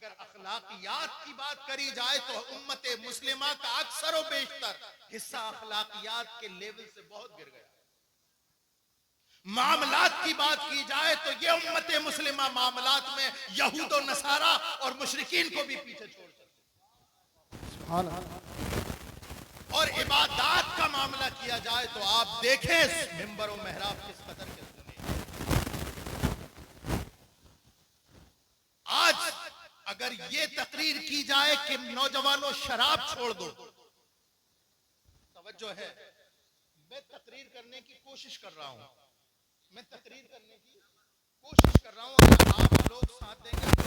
अगर अखलाकियात की बात करी जाए तो उम्मत मुस्लिमा का अक्सर और बेशतर हिस्सा अखलाकियात के लेवल से बहुत गिर गया। मामलात की बात की जाए तो ये उम्मत मुस्लिमा मामलात में यहूद और नसारा और मुशरिकीन को भी पीछे छोड़ सकते। और इबादत का मामला किया जाए तो आप देखें मिंबर और मेहराब किस कदर के आज अगर ये तकरीर की जाए कि नौजवानों शराब छोड़ दो, तवज्जो है, मैं तकरीर करने की कोशिश कर रहा हूं, मैं तकरीर करने की कोशिश कर रहा हूं, अगर आप लोग साथ देंगे तो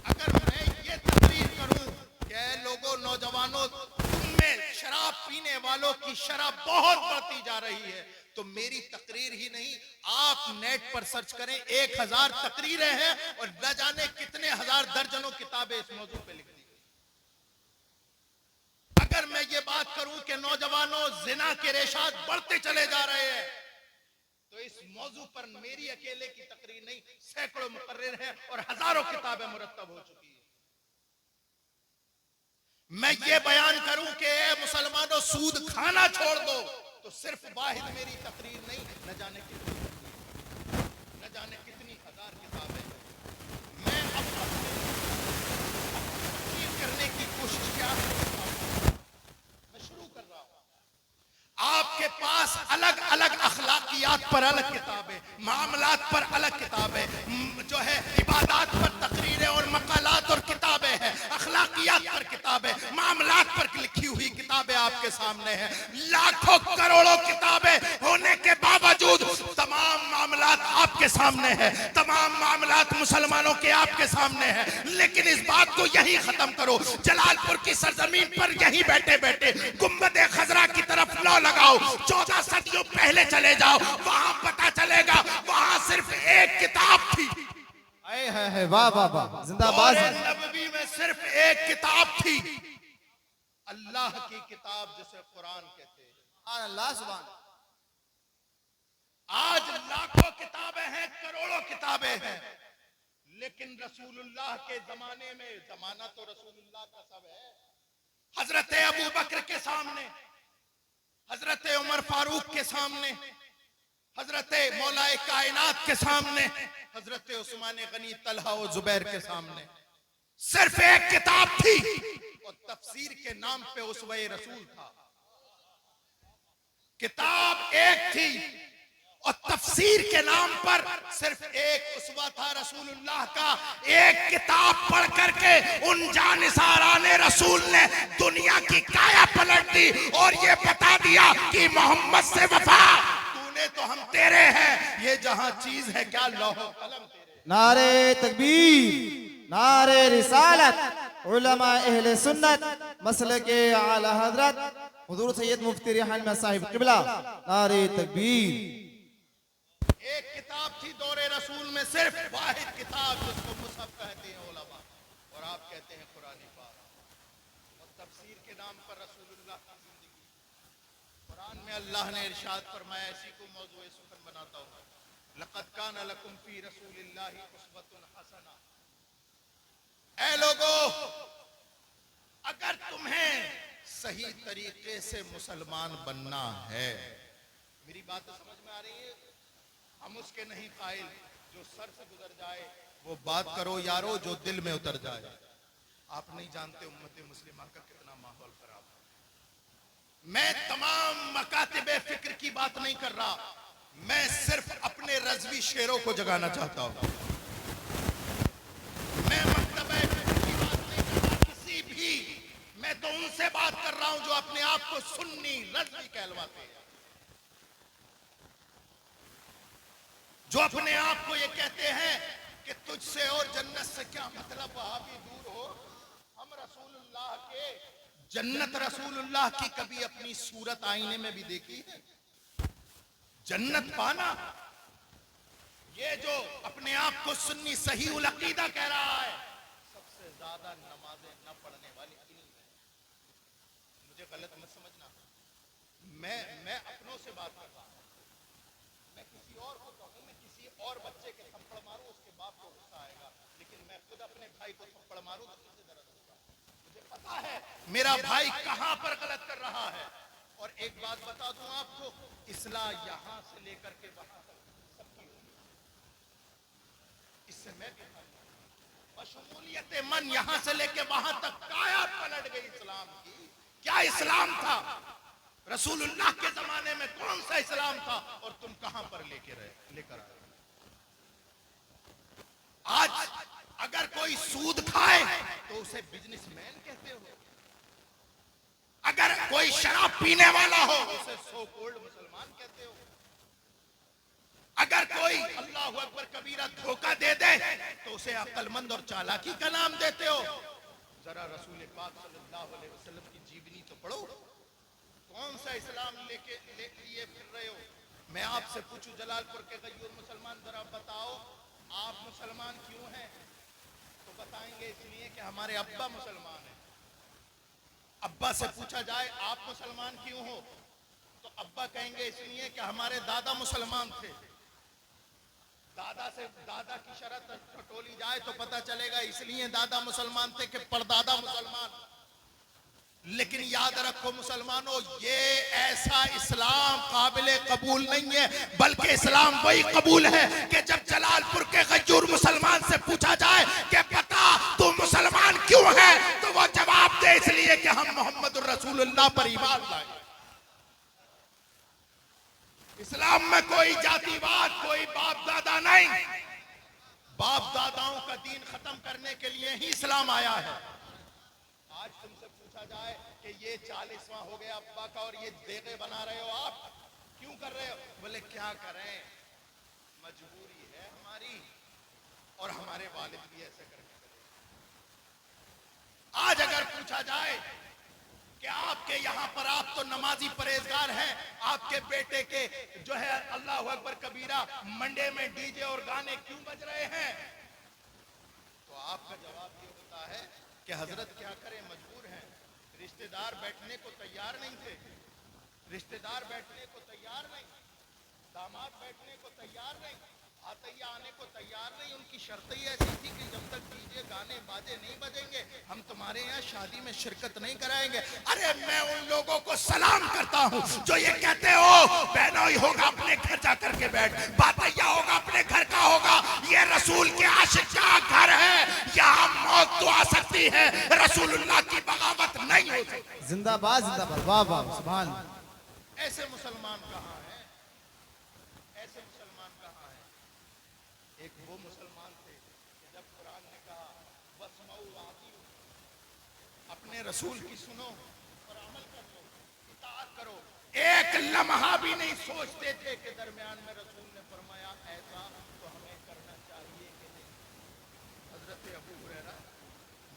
अगर मैं ये तकरीर करूं कि लोगों नौजवानों में शराब पीने वालों की शराब बहुत बढ़ती जा रही है, तो मेरी तकरीर ही नहीं, आप नेट पर सर्च करें, 1000 तकरीरें हैं और न जाने कितने हजार दर्जनों किताबें इस मौजू पे लिख दी गई। अगर मैं ये बात करूं कि नौजवानों जिना के रेशात बढ़ते चले जा रहे हैं, तो इस मौजू पर मेरी अकेले की तकरीर नहीं, सैकड़ों मुकर्रिर हैं और हजारों किताबें मुरत्तब हो चुकी है। मैं ये बयान करूं कि मुसलमानों सूद खाना छोड़ दो, तो सिर्फ वाहिद मेरी तकरीर नहीं, न जाने कितनी हजार किताबें मैं अब तकरीर करने की कोशिश क्या मैं शुरू कर रहा हूं। आपके पास अलग अलग अखलाकियात पर अलग किताबें, मामलात पर अलग किताबें, जो है इबादत पर तकरीरें और मकालात और किताबें हैं, अखलाकियात पर किताबें, मामलात पर लिखी हुई किताबें आपके सामने हैं। लाखों करोड़ों किताबें होने के बावजूद तमाम मामलात आपके सामने हैं, तमाम मामलात मुसलमानों के आपके सामने हैं। लेकिन इस बात को यही खत्म करो, जलालपुर की सरजमीन पर यही बैठे बैठे गुंबद खजरा की तरफ लौ लगाओ, 14 सदियों पहले चले जाओ, वहां पता चलेगा वहां सिर्फ एक किताब थी। है वाह वाह वाह, जिंदाबाद। नबवी में सिर्फ एक किताब थी, अल्लाह की किताब जिसे कुरान कहते हैं। अल्लाह सुभान। आज लाखों किताबें हैं, करोड़ों किताबें हैं, लेकिन रसूलुल्लाह के जमाने में, जमाना तो रसूलुल्लाह का सब है, हजरत अबू बकर के सामने, हजरत उमर फारूक के सामने, हजरत मौलाए कायनात के सामने, हजरत उस्मान गनी तलहा और जुबैर के सामने सिर्फ एक किताब थी, और तफसीर के नाम पे उसवे रसूल था। किताब एक थी और तफसीर के नाम पर सिर्फ एक उसवा था रसूलुल्लाह का। एक किताब पढ़ करके उन जानिसाराने रसूल ने दुनिया की काया पलट दी और ये बता दिया कि मोहम्मद से वफा, तूने तो हम तेरे हैं, ये जहां चीज है क्या लौह कलम तेरे। नारे तकबीर, नारे रिसालत, उलमा अहले सुन्नत, मसलके आला हजरत हुजूर सैयद मुफ्ती रिहान में साहिब किबला, नारे तकबीर। एक किताब थी दौरे रसूल में, सिर्फ वाहिद किताब जिसको मुसहफ कहते हैं उलमा, और आप कहते हैं कुरान पाक। और तफसीर के नाम पर रसूलुल्लाह की जिंदगी, कुरान में अल्लाह ने इरशाद फरमाया, इसी को मौजूए सुखन बनाता हूं, लक़द कान लकुम फी रसूलिल्लाहि उस्वतुन हसना। ऐ लोगों, अगर तुम्हें सही तरीके से मुसलमान बनना है, मेरी बात तो समझ में आ रही है, हम उसके नहीं कायल, जो सर से गुजर जाए वो बात करो यारो जो दिल में उतर जाए। आप नहीं जानते उम्मत मुस्लिमा का कितना माहौल खराब है। मैं तमाम मकातिबे फिक्र की बात नहीं कर रहा, मैं सिर्फ अपने रज़वी शेरों को जगाना चाहता हूं। मैं मकतबे फिक्र की बात नहीं कर रहा किसी भी, मैं तो उनसे बात कर रहा हूं जो अपने आप को सुन्नी रज़वी कहलवाते हैं, जो अपने आप को ये कहते हैं कि तुझसे और जन्नत से क्या मतलब, वहां भी दूर हो। हम रसूलुल्लाह के, जन्नत रसूलुल्लाह की कभी अपनी सूरत आईने में भी देखी है? जन्नत पाना, ये जो अपने आप को सुन्नी सही उल अकीदा कह रहा है, सबसे ज्यादा नमाजें न पढ़ने वाली इन्हीं है। मुझे गलत मत समझना, मैं अपनों से बात कर रहा हूं, मैं किसी और को कहूं, मैं किसी और बच्चे के थप्पड़ मारूं, उसके बाप को गुस्सा आएगा, मैं खुद अपने भाई को थप्पड़ मारूं तो मुझे दर्द होगा। मुझे पता है मेरा भाई कहां पर गलत कर रहा है। और एक बात बता दूं आपको, इस्लाह यहां से लेकर के वहां तक सबकी होगी। इससे मैं बशमूलियत मन यहां से लेके वहां तक काया पलट गई इस्लाम की। क्या इस्लाम था? रसूलुल्लाह के जमाने में कौन सा इस्लाम था और तुम कहां पर लेकर आए? आज अगर कोई सूद खाए तो उसे बिजनेसमैन कहते हो, अगर कोई शराब पीने वाला हो उसे सो कोल्ड मुसलमान कहते हो, अगर कोई अल्लाह अकबर कबीरा धोखा दे दे तो उसे अक्लमंद और चालाकी का नाम देते हो। जरा रसूल पाक सल्लल्लाहु अलैहि वसल्लम की जीवनी तो पढ़ो। कौन सा इस्लाम लिए फिर रहे हो? मैं आपसे पूछूं, जलालपुर के गयूर मुसलमान, जरा बताओ आप मुसलमान क्यों हैं? तो बताएंगे इसलिए कि हमारे अब्बा मुसलमान हैं। अब्बा से पूछा जाए आप मुसलमान क्यों हो, तो अब्बा कहेंगे इसलिए कि हमारे दादा मुसलमान थे। दादा की शरत टटोली जाए तो पता चलेगा इसलिए दादा मुसलमान थे कि परदादा मुसलमान। लेकिन याद रखो मुसलमानों, ये ऐसा इस्लाम काबिले कबूल नहीं है, बल्कि इस्लाम वही कबूल है कि जब जलालपुर के गजूर मुसलमान से पूछा जाए कि पता तू मुसलमान क्यों है, तो वो जवाब दे इसलिए कि हम मोहम्मद रसूलुल्लाह पर ईमान लाए। इस्लाम में कोई जातिवाद, कोई बाप दादा नहीं। बाप दादाओं का दीन खत्म करने के लिए ही इस्लाम आया है। आज तुमसे पूछा जाए कि ये 40वां हो गया अब्बा का और ये देगे बना रहे हो, आप क्यों कर रहे हो? बोले क्या करें, मजबूरी है हमारी और हमारे वालिद भी ऐसे करके। आज अगर पूछा जाए कि आपके यहाँ पर, आप तो नमाजी परहेजगार हैं, आपके बेटे के जो है अल्लाह अकबर कबीरा मंडे में डीजे और गाने क्यों बज रहे हैं, तो आपका जवाब ये होता है कि हजरत क्या करें, मजबूर हैं। रिश्तेदार बैठने को तैयार नहीं थे, रिश्तेदार बैठने को तैयार नहीं, दामाद बैठने को तैयार नहीं, आतैया आने को तैयार नहीं। उनकी शर्त ही ऐसी थी कि जब तक डीजे गाने बाजे नहीं बजेंगे हम तुम्हारे यहाँ शादी में शिरकत नहीं कराएंगे। अरे मैं उन लोगों को सलाम करता हूँ जो ये कहते हो बहनोई होगा अपने घर जाकर के बैठ, बातैया होगा अपने घर का होगा, ये रसूल के आशिक का घर है, यहाँ मौत तो आ सकती है, रसूलुल्लाह की बगावत नहीं हो सकती। जिंदाबाद जिंदाबाद, वाह वाह, सुभान। ऐसे मुसलमान कहाँ हैं? ऐसे मुसलमान कहाँ हैं? एक वो मुसलमान थे कि जब कुरान ने कहा वस्माउ वातिउ, अपने रसूल की सुनो और अमल कर लो, इताअत करो, एक लम्हा भी नहीं सोचते थे कि दरमियान में रसूल ने फरमाया ऐसा तो हमें करना चाहिए कि नहीं। हजरत अबू हुरैरा,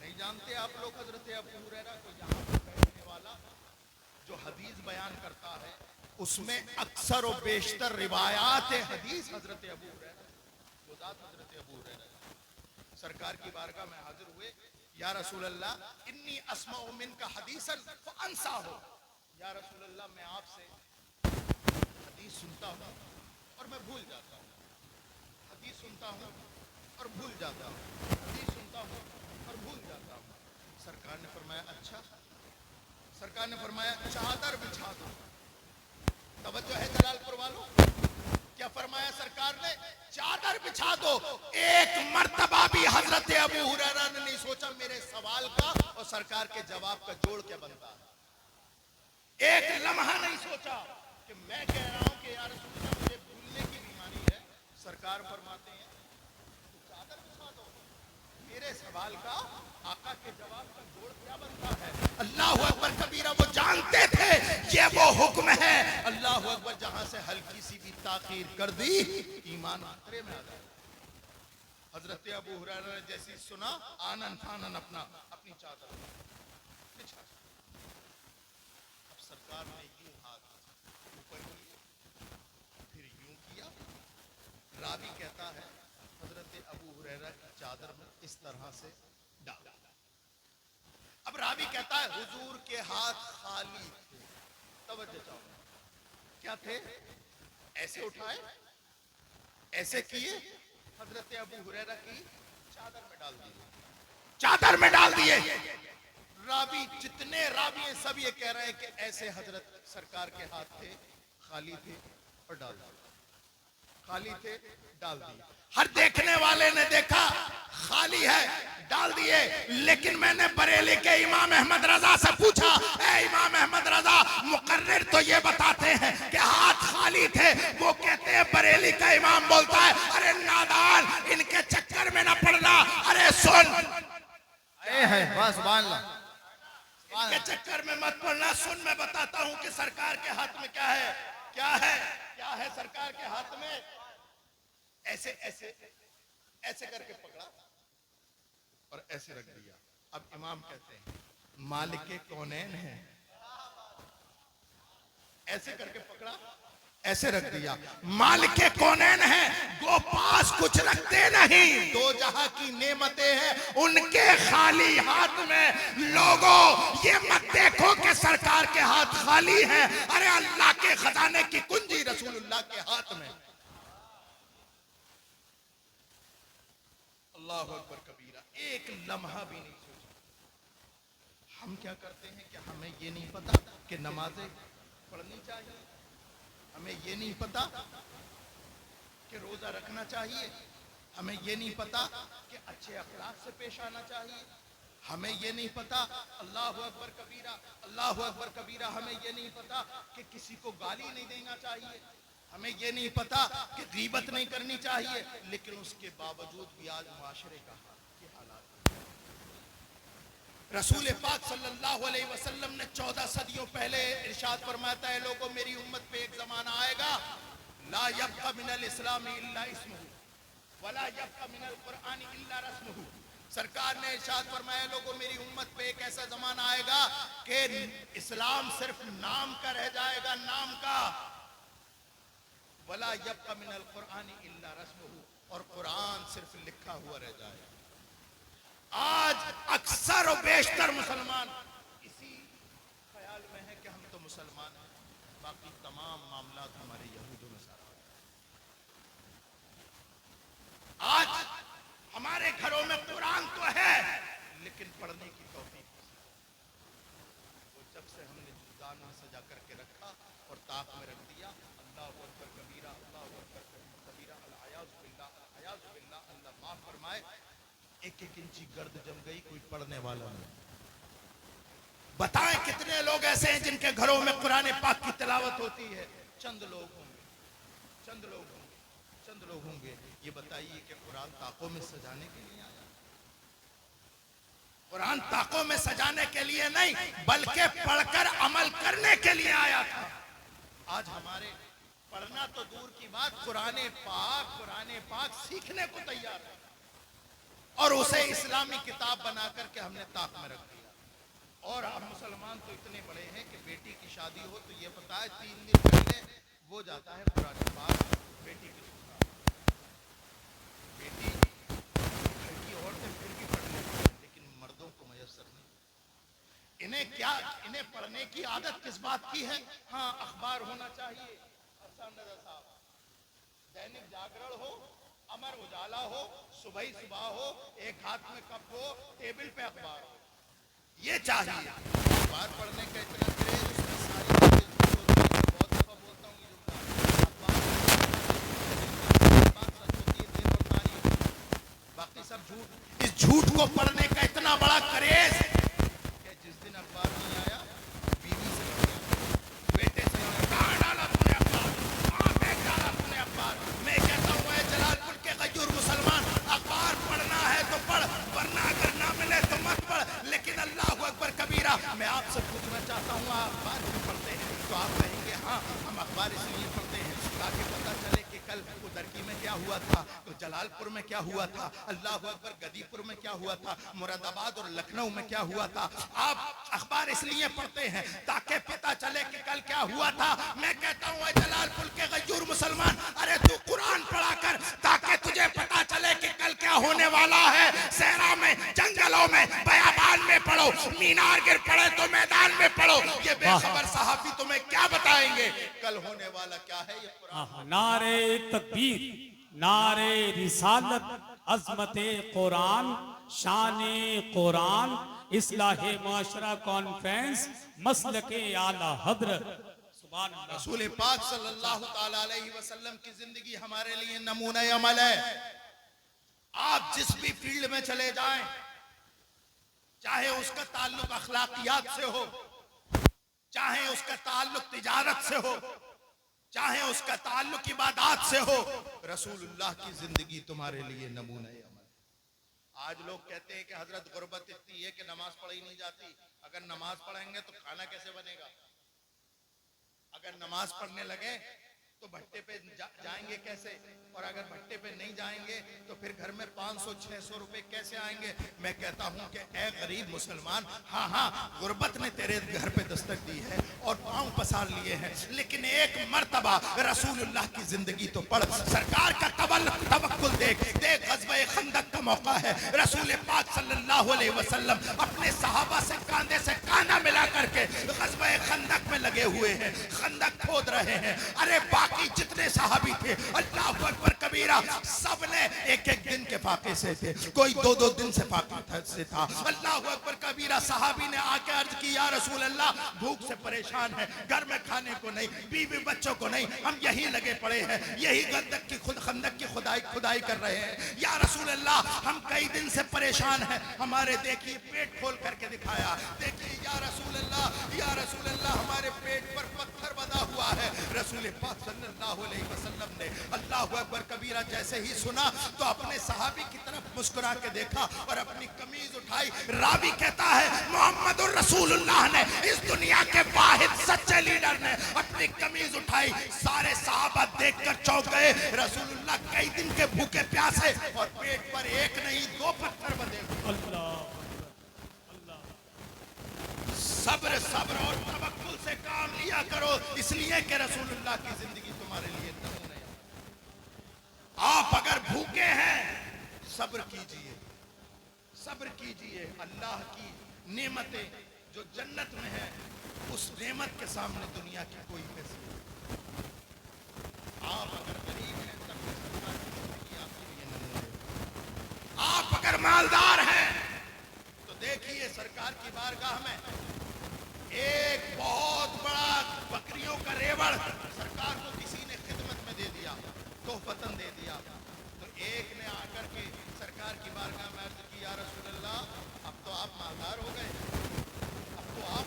नहीं जानते आप लोग हजरत अबू हुरैरा को? यहाँ पर बैठने वाला जो हदीस बयान करता है उसमें अक्सर और बेशतर रिवायात हदीस हजरत अबू हुरैरा, हजरत अबू हुरैरा सरकार की बारगाह में हाजिर हुए। या रसूल अल्लाह, इन्नी अस्माउ मिनका हदीसन फअंसा हो, या रसूल अल्लाह मैं आपसे हदीस सुनता हूँ और मैं भूल जाता हूँ, हदीस सुनता हूँ और भूल जाता हूँ, हदीस सुनता हूँ और भूल जाता हूँ। सरकार ने फरमाया अच्छा, सरकार ने फरमाया चादर बिछा दो। तवज्जो है जलालपुर वालों, क्या फरमाया सरकार ने? चादर बिछा दो। एक मर्तबा भी हजरत अबू हुरैरा ने नहीं सोचा मेरे सवाल का और सरकार के जवाब का जोड़ क्या बनता है। एक लम्हा नहीं सोचा कि मैं कह रहा हूं कि यार रसूलुल्लाह मुझे भूलने की बीमारी है। सरकार फरमाते हैं चादर बिछा दो, मेरे सवाल का आका के जवाब का जोड़ क्या बनता है। अल्लाह अकबर कबीरा, वो जानते थे ये वो हुक्म है। अल्लाह अकबर, जहां से हल्की सी भी ताकीर कर दी ईमान खतरे में आ जाए। हजरत अबू हुरैरा ने जैसी सुना आनन फानन अपनी चादर बिछा। अब सरकार ने यूं हाथ ऊपर किए, फिर यूं किया। रावी कहता है हजरत अबू हुरैरा की चादर में इस तरह से डाला। अब रावी कहता है हुजूर के हाथ खाली थे। तवज्जो चाहो, क्या थे? ऐसे उठाए, ऐसे किए। हजरत अबू हुरैरा की चादर में डाल दिए, चादर में डाल दिए। रावी, जितने रावी हैं सब ये कह रहे हैं कि ऐसे हजरत सरकार के हाथ थे, खाली थे और डाल दिए, खाली थे डाल दिए। हर देखने वाले ने देखा खाली है, डाल दिए। लेकिन मैंने बरेली के इमाम अहमद रजा से पूछा, ए इमाम अहमद रजा, मुकर्रिर तो ये बताते हैं कि हाथ खाली थे। वो कहते हैं, बरेली का इमाम बोलता है, अरे नादान, इनके चक्कर में ना पड़ना। अरे सुन, है बस सुभान अल्लाह, इनके चक्कर में मत पड़ना। सुन, मैं बताता हूं कि सरकार के हाथ में क्या है, क्या है, क्या है सरकार के हाथ में। ऐसे ऐसे ऐसे करके पकड़ा और ऐसे रख दिया। अब इमाम कहते हैं, मालिक कौनैन है, ऐसे करके पकड़ा, ऐसे रख दिया। मालिक कौनैन है, वो पास कुछ रखते नहीं, दो जहां की नेमतें हैं उनके खाली हाथ में। लोगों, ये मत देखो कि सरकार के हाथ खाली हैं। अरे अल्लाह के खजाने की कुंजी रसूलुल्लाह के हाथ में। अल्लाह अकबर कबीरा। एक लम्हा भी नहीं सोचा। हम क्या करते हैं कि हमें ये नहीं पता कि नमाजें पढ़नी चाहिए, हमें ये नहीं पता कि रोजा रखना चाहिए, हमें ये नहीं पता कि अच्छे अखलाक से पेश आना चाहिए, हमें ये नहीं पता, अल्लाह अकबर कबीरा, अल्लाह अकबर कबीरा, हमें ये नहीं पता कि किसी को गाली नहीं देना चाहिए, हमें ये नहीं पता कि गीबत नहीं करनी चाहिए। लेकिन उसके बावजूद भी आज माशरे का हालात, रसूल पाक सल्लल्लाहु अलैहि वसल्लम ने 14 सदियों पहले इरशाद फरमाता है, लोगों मेरी उम्मत पे एक जमाना आएगा, ला यब्का मिनल इस्लामी इल्ला इस्मुहु वला यब्का मिनल कुरआनी इल्ला रस्मुहु। सरकार ने इरशाद फरमाया, लोगों मेरी उम्मत पे एक ऐसा जमाना आएगा कि इस्लाम सिर्फ नाम का रह जाएगा, नाम का। वला यब्का मिनल कुरआनी इल्ला रस्मुहु, और कुरान सिर्फ लिखा हुआ रह जाएगा। आज अक्सर और बेशतर मुसलमान इसी ख्याल में है कि हम तो मुसलमान हैं, बाकी तमाम मामला हमारे यहूद नसारा। आज हमारे घरों में कुरान तो है, लेकिन पढ़ने की तौफीक वो जब से हमने दाना सजा करके रखा और ताक में रख दिया। अल्लाह अकबर कबीरा, अल्लाह अकबर कबीरा, अल-अयाज़ु बिल्लाह, अल-अयाज़ु बिल्लाह। अल्लाह माफ फरमाए, एक एक इंची गर्द जम गई, कोई पढ़ने वाला नहीं। बताएं कितने लोग ऐसे हैं जिनके घरों में कुरान पाक की तिलावत होती है? चंद लोग होंगे, चंद लोग होंगे, चंद लोग होंगे। ये बताइए कि कुरान ताकों में सजाने के लिए आया? कुरान ताकों में सजाने के लिए नहीं, बल्कि पढ़कर अमल करने के लिए आया था। आज हमारे पढ़ना तो दूर की बात, कुरान पाक सीखने को तैयार है और उसे इस्लामी किताब बना करके हमने ताक में रख दिया। और हम मुसलमान तो इतने बड़े हैं कि बेटी की शादी हो तो ये पता है 3 दिन पहले वो जाता है कुरान पाक बेटी की ससुराल। बेटी घर की औरतें फिर भी पढ़ लेती हैं, लेकिन मर्दों को मयसर नहीं। इन्हें पढ़ने की आदत किस बात की है? हाँ, अखबार होना चाहिए, दैनिक जागरण हो, अमर उजाला हो, सुबह हो, एक हाथ में कप हो, टेबल पे अखबार हो, ये चाहिए। अखबार पढ़ने का इतना क्रेज, उसमें सारी बातें झूठ होती हैं। बहुत दफा बोलता हूँ, बात सच होती है, देर और तारीफ, बाकी सब झूठ। इस झूठ को पढ़ने का इतना बड़ा क्रेज कि जिस दिन अखबार नहीं आया, बीवी से लड़ गया, बेटे से लड़ गया, कहाँ डाला तूने अखबार, कहाँ फेंक डाला तूने अखबार। मैं कहता हूँ, जलालपुर के गयूर मुसलमान, अखबार पढ़ना है तो पढ़, वरना अगर ना मिले तो मत पढ़। लेकिन अल्लाह अकबर कबीरा, मैं आपसे पूछना चाहता हूँ, आप अखबार क्यों पढ़ते हैं? तो आप कहेंगे, हाँ, हम अखबार इसलिए पढ़ते हैं ताकि पता चले कि कल उदरकी में क्या हुआ था, तो जलालपुर में क्या हुआ था, अल्लाह अकबर गदीपुर में क्या हुआ था, मुरादाबाद और लखनऊ में क्या हुआ था। आप अखबार इसलिए पढ़ते हैं ताकि पता चले कि कल क्या हुआ था। मैं कहता हूँ, जलालपुर के गयूर मुसलमान, अरे तू कुरान पढ़ा कर ताकि तुझे पता चले कि कल क्या होने वाला है। सहरा में, जंगलों में, बयाबान में पढ़ो, मीनार गिर पड़े तो मैदान में पढ़ो। ये बेखबर सहाफी तुम्हें क्या बताएंगे कल होने वाला क्या है? ये कुरान। नारे तकबीर, नारे रिसालत, अजमत कुरान, शान कुरान, इस्लाह माशरा कॉन्फ्रेंस, मसलके आला हजरत। सुभान अल्लाह। रसूल पाक सल्लल्लाहु ताला अलैहि वसल्लम की जिंदगी हमारे लिए नमूना अमल है। आप जिस भी फील्ड में चले जाएं, चाहे उसका ताल्लुक अखलाकियात से हो, चाहे उसका ताल्लुक तिजारत से हो, चाहे उसका ताल्लुक इबादत से हो, रसूलुल्लाह की जिंदगी तुम्हारे लिए नमूना अमल। आज लोग कहते हैं कि हजरत गुर्बत इतनी है कि नमाज पढ़ी नहीं जाती। अगर नमाज पढ़ेंगे तो खाना कैसे बनेगा? अगर नमाज पढ़ने लगे तो भट्टे पे जाएंगे कैसे? और अगर भट्टे पे नहीं जाएंगे तो फिर घर में 500-600 रुपए कैसे आएंगे? मैं कहता हूं कि ए गरीब मुसलमान, हाँ हाँ गुर्बत ने तेरे घर पे दस्तक दी है और पांव पसार लिए हैं, लेकिन एक मर्तबा रसूलुल्लाह की जिंदगी तो पढ़। सरकार का तवक्कुल देख। ग़ज़वा खंदक का मौका है, रसूल पाक सल्लल्लाहु अलैहि वसल्लम अपने सहाबा से कांधे से कांधा मिला करके ग़ज़वा खंदक में लगे हुए हैं, खंदक खोद रहे हैं। अरे बाकी जितने सहाबी थे, अल्लाह अकबर कबीरा, सब ने एक एक दिन के फाके से थे, कोई 2-2 दिन से फाके से था। अल्लाह अकबर कबीरा। सहाबी ने आके अर्ज की, या रसूल अल्लाह, भूख से परेशान है, घर में खाने को नहीं, बीवी बच्चों को नहीं, हम यही लगे पड़े हैं, यही खंदक की खुदाई कर रहे हैं। या रसूल अल्लाह, हम कई दिन से परेशान हैं, हमारे देखिए पेट खोल करके दिखाया, देखिए या रसूल अल्लाह, हमारे पेट पर पत्थर बंधा हुआ है। रसूल पाक सल्लल्लाहु अलैहि वसल्लम ने अल्लाह अकबर कबीरा जैसे ही सुना तो अपने सहाबी की तरफ मुस्कुरा के देखा और अपनी कमीज उठाई। रावी कहता है, मोहम्मदुर रसूलुल्लाह ने, इस दुनिया के वाहिद सच्चे लीडर ने अपनी कमीज उठाई। सारे सहाबा देखकर चौंक गए। रसूलुल्लाह कई दिन के भूखे प्यासे और पेट पर एक नहीं 2 पत्थर बंधे हुए। सब्र और तवक्कुल से काम लिया करो, इसलिए कि रसूलुल्लाह की जिंदगी तुम्हारे लिए नमूना है। आप अगर भूखे हैं, सब्र कीजिए, सब्र कीजिए। अल्लाह की नेमतें जो जन्नत में है, उस नेमत के सामने दुनिया की कोई हैसियत नहीं। आप अगर गरीब हैं, तब भी सरकार की जिंदगी आपके लिए नमूना है। आप अगर मालदार हैं तो देखिए सरकार की बारगाह में एक बहुत बड़ा बकरियों का रेवड़ सरकार को किसी ने खिदमत में दे दिया, तोहफतन दे दिया। तो एक ने आकर के सरकार की बारगाह में अर्ज की, या रसूल अल्लाह, अब तो आप मालदार हो गए, अब तो आप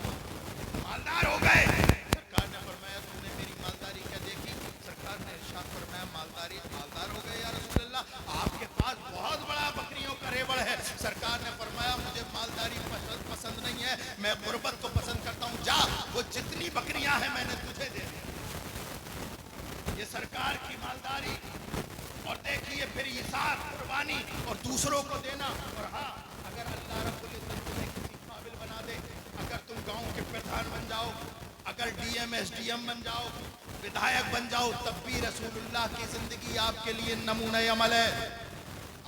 मालदार हो गए। सरकार ने फरमाया, तुमने मेरी मालदारी क्या देखी? सरकार ने इरशाद फरमाया, मालदार हो गए या रसूल अल्लाह, आपके पास बहुत बड़ा बकरियों का रेवड़ है। सरकार ने फरमाया, मुझे मालदारी पसंद नहीं है, मैं गुर्बत को पसंद करता हूं, जा वो जितनी बकरियां हैं मैंने तुझे दे दी। ये सरकार की मालदारी। और देखिए फिर इसार, कुर्बानी और दूसरों को देना। और हाँ, अगर अल्लाह रब्बुल इज्जत तुम्हें किसी काबिल बना दे, अगर तुम गांव के प्रधान बन जाओ, अगर डीएम एसडीएम बन जाओ, विधायक बन जाओ, तब भी रसूलुल्लाह की जिंदगी आपके लिए नमूना अमल है।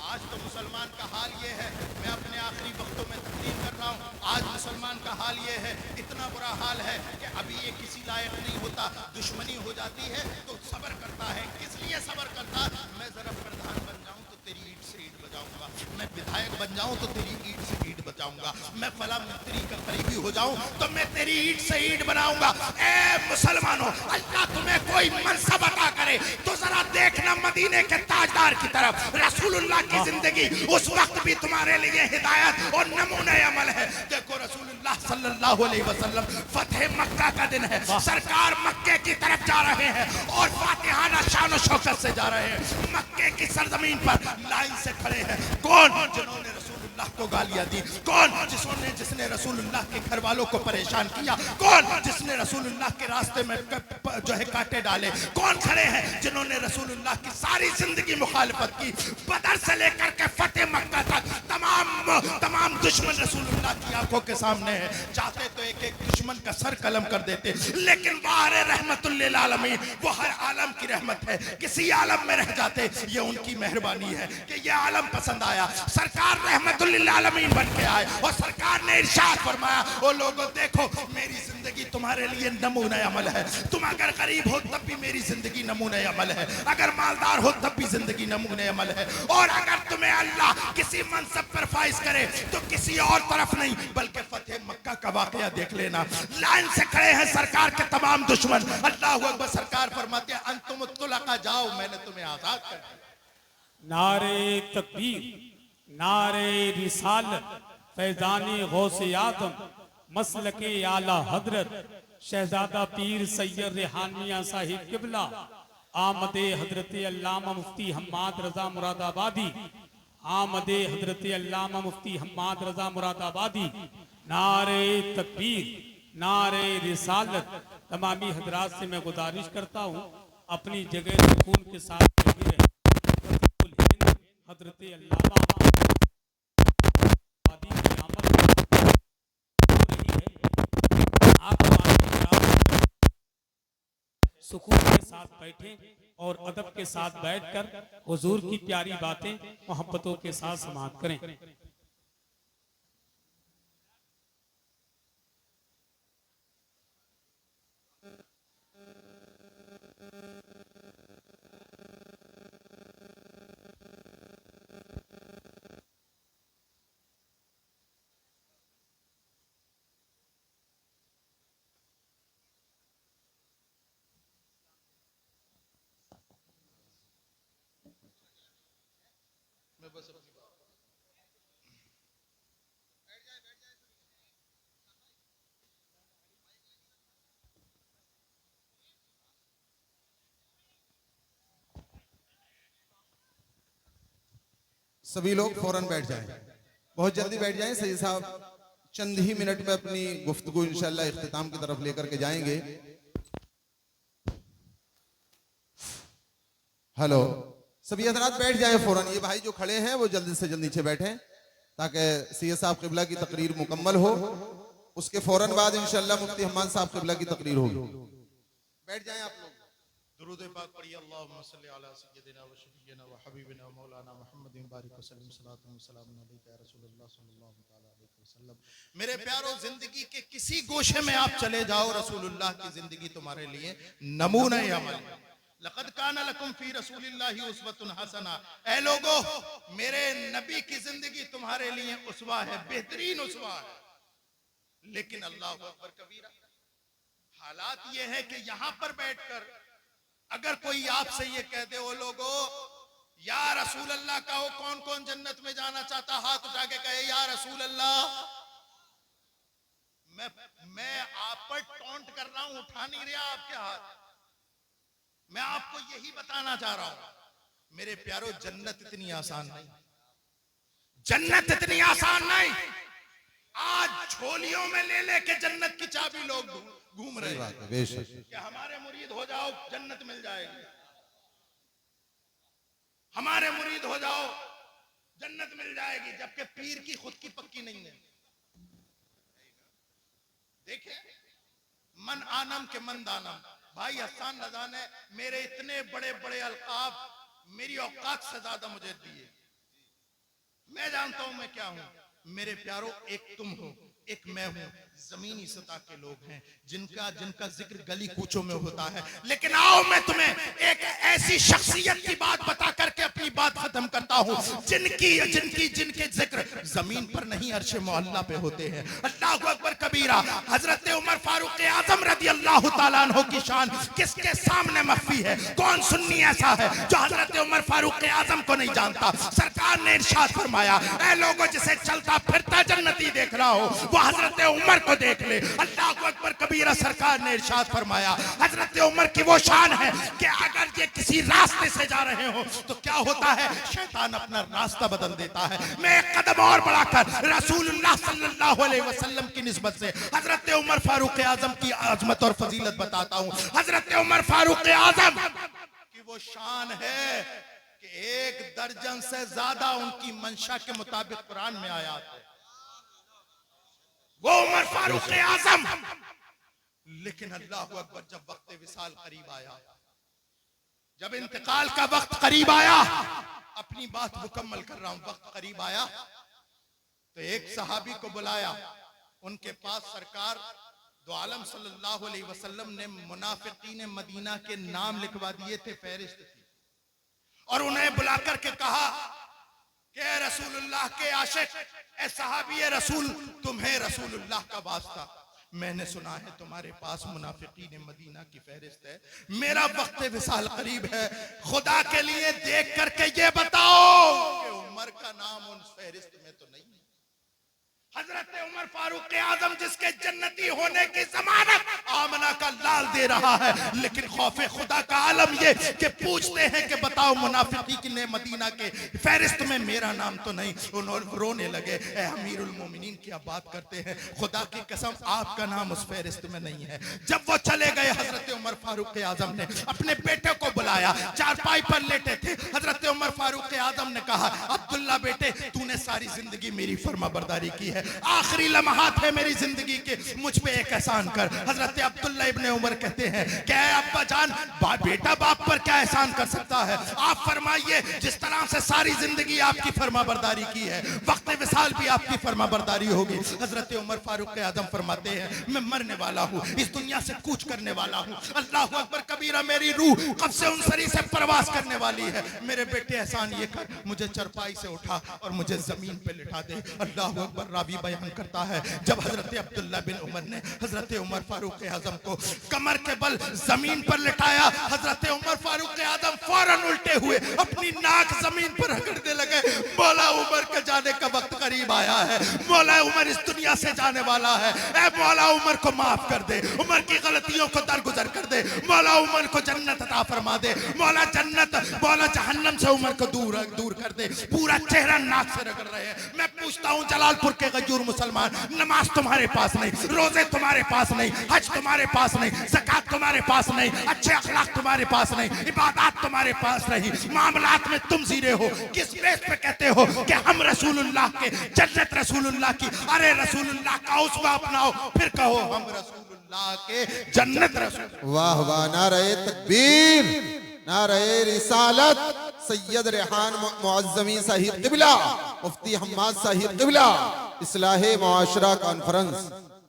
आज तो मुसलमान का हाल ये है, मैं अपने आखिरी वक्तों में तकरीर कर रहा हूँ, आज मुसलमान का हाल ये है, इतना बुरा हाल है कि अभी ये किसी लायक नहीं होता, दुश्मनी हो जाती है तो सब्र करता है। किस लिए सब्र करता है? मैं जरा प्रधान बन जाऊं तो तेरी ईंट से ईंट बजाऊंगा, मैं विधायक बन जाऊं तो तेरी ईंट से ईंट बजाऊंगा, मैं फला मंत्री का करीबी हो जाऊं तो मैं तेरी ईंट से ईंट बनाऊंगा। ए मुसलमानों, अल्लाह तुम्हें कोई मनसब अता करे तो जरा देखना मदीने के ताजदार की तरफ। रसूलुल्लाह की जिंदगी उस वक्त भी तुम्हारे लिए हिदायत और नमूना अमल है। देखो रसूलुल्लाह सल्लल्लाहु अलैहि वसल्लम, फतेह मक्का का दिन है, सरकार मक्के की तरफ जा रहे हैं और फातिहाना शान और शौकत से जा रहे हैं। मक्के की सरजमीन पर लाइन से खड़े हैं कौन? जिन्होंने रसूलुल्लाह को गालियां दी। कौन? जिसने रसूलुल्लाह के घर वालों को परेशान किया। कौन? जिसने रसूलुल्लाह के रास्ते में जो है कांटे डाले। कौन खड़े हैं जिन्होंने रसूलुल्लाह की सारी जिंदगी मुखालिफत की? बदर से लेकर के फतेह मक्का तक तमाम दुश्मन रसूलुल्लाह की आंखों के सामने है। चाहते तो एक एक दुश्मन का सर कलम कर देते, लेकिन बाहर रहमतुल लिल आलमीन, वो हर आलम की रहमत है, किसी आलम में रह जाते, ये उनकी मेहरबानी है कि ये आलम पसंद आया, सरकार रहमतुल लिल आलमीन बन के आए। और सरकार ने इरशाद फरमाया, ओ लोगों देखो मेरी जिंदगी जिंदगी तुम्हारे लिए नमूने अमल है। तुम अगर गरीब हो तब भी मेरी जिंदगी नमूने अमल है, अगर मालदार हो तब भी जिंदगी नमूने अमल है। और अगर तुम्हें अल्लाह किसी मनसब पर फाइज करे तो किसी और तरफ नहीं बल्कि फतेह मक्का का वाकया देख लेना। लाइन से खड़े हैं सरकार के तमाम दुश्मन, अल्लाह अकबर। सरकार फरमाते हैं अंतुम तुलका, जाओ मैंने तुम्हें आजाद कर दिया। नारे तकबीर, नारे रिसालत, फैजानी गौसे आदम, मसलके आला हजरत शहजादा पीर सैयद रेहानिया साहिब किबला, आमदे हजरत अल्लामा मुफ्ती हम्माद रजा मुरादाबादी, आमदे हजरत अल्लामा मुफ्ती हम्माद रजा मुरादाबादी। नारे तकबीर, नारे रिसालत। तमामी हजरात से मैं गुजारिश करता हूँ अपनी जगह सुकून के साथ लगे रहें। हजरत अल्लामा आबादी की आमद हो रही है। आप सुकून के साथ बैठें और अदब के साथ बैठकर हुजूर की प्यारी बातें मोहब्बतों के साथ समाअत करें। सभी लोग फौरन बैठ जाएं, बहुत जल्दी बैठ जाएं। सैयद साहब चंद ही मिनट में अपनी गुफ्तगू इंशाल्लाह इख्तिताम की तरफ लेकर के जाएंगे। हेलो, सभी हजरात बैठ जाएं फौरन। ये भाई जो खड़े हैं वो जल्दी से जल्दी नीचे बैठें ताकि सैयद साहब किबला की तकरीर मुकम्मल हो। उसके फौरन बाद इंशाल्लाह मुफ्ती हम्मान साहब किबला की तकरीर होगी। बैठ जाएं आप लोग। दुरूद पाक पढ़िए। अल्लाहुम्मा सल्ली अला सय्यिदिना व शफीना व हबीबिना व मौलाना मुहम्मदिन बारिक व सल्लम सलातु व सलाम अलैका या रसूलुल्लाह सल्लल्लाहु तआला अलैहि वसल्लम। मेरे प्यारो, जिंदगी के किसी गोशे में आप चले जाओ, रसूलुल्लाह की जिंदगी तुम्हारे लिए नमूना अमल है। लक़द काना लकुम फी रसूलिल्लाहि उस्वतुन हसना। ऐ लोगो, मेरे नबी की जिंदगी तुम्हारे लिए उसवा है, बेहतरीन उसवा है। लेकिन अल्लाहु अकबर कबीरा, हालात ये है कि यहां पर बैठकर अगर कोई आपसे ये कह दे, ओ लोगो या रसूल अल्लाह कहो, कौन कौन जन्नत में जाना चाहता, हाथ उठा के कहे या रसूल अल्लाह। मैं आप पर टॉन्ट कर रहा हूं, उठा नहीं रहा आपके हाथ। मैं आपको यही बताना चाह रहा हूं मेरे प्यारो, जन्नत इतनी आसान नहीं, जन्नत इतनी आसान नहीं। आज झोलियों में ले लेके जन्नत की चाबी लोग घूम रहे हैं कि हमारे मुरीद हो जाओ जन्नत मिल जाएगी, हमारे मुरीद हो जाओ जन्नत मिल जाएगी, जबकि पीर की खुद की पक्की नहीं है। देखे मन आनम के मन दानम। भाई हसन रजा ने मेरे इतने बड़े बड़े अलकाब मेरी औकात से ज्यादा मुझे दिए। मैं जानता हूं मैं क्या हूं। मेरे प्यारो, एक तुम हो, एक मैं हूं। जमीनी सतह के लोग हैं जिनका जिक्र गली कूचों में होता है। लेकिन आओ मैं तुम्हें एक ऐसी शख्सियत की बात बता करके अपनी बात खत्म करता हूं जिनके जिक्र जमीन पर नहीं अर्शे मुअल्ला पे होते हैं। अल्लाहु अकबर कबीरा। हजरत उमर फारूक आजम रजी अल्लाह तआला अन्हु की शान किसके सामने मख्फी है? कौन सुन्नी ऐसा है जो हजरत उमर फारूक आजम को नहीं जानता? सरकार ने इरशाद फरमाया, ऐ लोगों जिसे चलता फिरता जन्नती देख रहा हो वो हजरत उमर को देख ले। अल्लाह अकबर कबीरा। सरकार ने इरशाद फरमाया, हजरत उमर की वो शान है कि अगर ये किसी रास्ते से जा रहे हो तो क्या होता है, शैतान अपना रास्ता बदल देता है। मैं एक कदम और बढ़ाकर रसूलुल्लाह सल्लल्लाहु अलैहि वसल्लम की निस्बत से हजरत उमर फारूक आजम की अजमत और फजीलत बताता हूँ। हजरत उमर फारूक आजम की वो शान है कि 1 दर्जन से ज्यादा उनकी मंशा के मुताबिक कुरान में आयात है। वो उमर फारूक आजम। लेकिन अल्लाह अकबर, जब वक्त विसाल करीब आया, जब इंतकाल का वक्त करीब आया, अपनी बात मुकम्मल कर रहा हूं, वक्त करीब आया तो एक सहाबी को बुलाया। उनके पास सरकार दो आलम सल्लल्लाहु अलैहि वसल्लम ने मुनाफिकीन मदीना के नाम लिखवा दिए थे, फहरिस्त थी, और उन्हें बुलाकर के कहा कि ए रसूलुल्लाह के आशिक, ए सहाबी रसूल, तुम्हें रसूलुल्लाह का वास्ता, मैंने सुना है तुम्हारे पास मुनाफिकीन मदीना की फहरिस्त है, मेरा वक्त विसाल करीब है, खुदा के लिए देख करके ये बताओ कि उमर का नाम उन फहरिस्त में तो नहीं है। हजरत उमर फारूक आजम जिसके जन्नती होने की जमानत आमना का लाल दे रहा है, लेकिन खौफे खुदा का आलम ये कि पूछते हैं कि बताओ मुनाफिकीन मदीना के फहरिस्त में मेरा नाम तो नहीं। उन्होंने रोने लगे, ए अमीरुल मोमिनीन क्या बात करते हैं, खुदा की कसम आपका नाम उस फहरिस्त में नहीं है। जब वो चले गए, हजरत उमर फारूक आजम ने अपने बेटे को बुलाया, चारपाई पर लेटे थे। हजरत उमर फारूक आजम ने कहा, अब्दुल्ला बेटे, तूने सारी जिंदगी मेरी फर्माबरदारी की है, आखिरी लम्हात है मेरी जिंदगी के, मुझ पे एक एहसान कर। हजरत अब्दुल्ला इब्ने उमर कहते हैं, क्या अब्बा जान, बेटा बाप पर क्या एहसान कर सकता है, आप फरमाइए, जिस तरह से सारी जिंदगी आपकी फर्माबरदारी की है, वक्त विसाल भी आपकी फर्माबरदारी होगी। हजरत उमर फारूक आजम फरमाते हैं, मैं मरने वाला हूँ, इस दुनिया से कूच करने वाला हूँ, अल्लाह अकबर कबीरा, मेरी रूह कब से उनसरी से प्रवास करने वाली है, मेरे बेटे एहसान ये कर, मुझे चरपाई से उठा और मुझे जमीन पे लिटा दे। अल्लाह अकबर। रावी बयान करता है, जब हजरत अब्दुल्ला बिन उमर ने हजरत उमर फारूक आजम को कमर के बल जमीन पर लिटाया, हजरत उमर फारूक आजम फौरन उल्टे हुए अपनी नाक जमीन पर रगड़ने लगे। मौला उमर के जाने का वक्त करीब आया है, मौला उमर इस दुनिया से जाने वाला है, ऐ मौला उमर को माफ कर दे, उमर की गलतियों को दरगुजर कर दे, मौला उमर को जन्नत अता फरमा दे, मौला जन्नत, मौला जहन्नम से उमर को दूर कर दे। पूरा चेहरा नाक से रगड़ रहे हैं। मैं पूछता हूँ, जलालपुर के गजूर मुसलमान, नमाज तुम्हारे पास नहीं, रोजे तुम्हारे पास नहीं, हज तुम्हारे पास नहीं, ज़कात तुम्हारे पास नहीं, अच्छे अखलाक तुम्हारे पास नहीं, इबादत तुम्हारे पास नहीं, मामलात में तुम जीरे हो, किस बेस पे कहते हो कि हम रसूलुल्लाह के जन्नत रसूलुल्लाह की, अरे रसूलुल्लाह का उसवा अपनाओ, फिर कहो हम रसूलुल्लाह के जन्नत रसूल। वाह वाह, नारे तकबीर, नारे रिसालत, सैयद रेहान मुअज़्ज़मी साहिब क़िबला, मुफ्ती हम्माद साहिब क़िबला, इस्लाहे मुआशरा कॉन्फ्रेंस।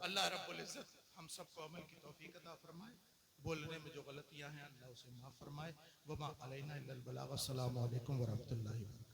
अल्लाह रब्बुल इज्जत हम सबको अमल की तौफीक अता फरमाए, बोलने में जो गलतियां हैं अल्लाह उसे माफ फरमाए। वमा अलैना इल्लल बलाग। अस्सलामु अलैकुम व रहमतुल्लाहि व बरकातहू।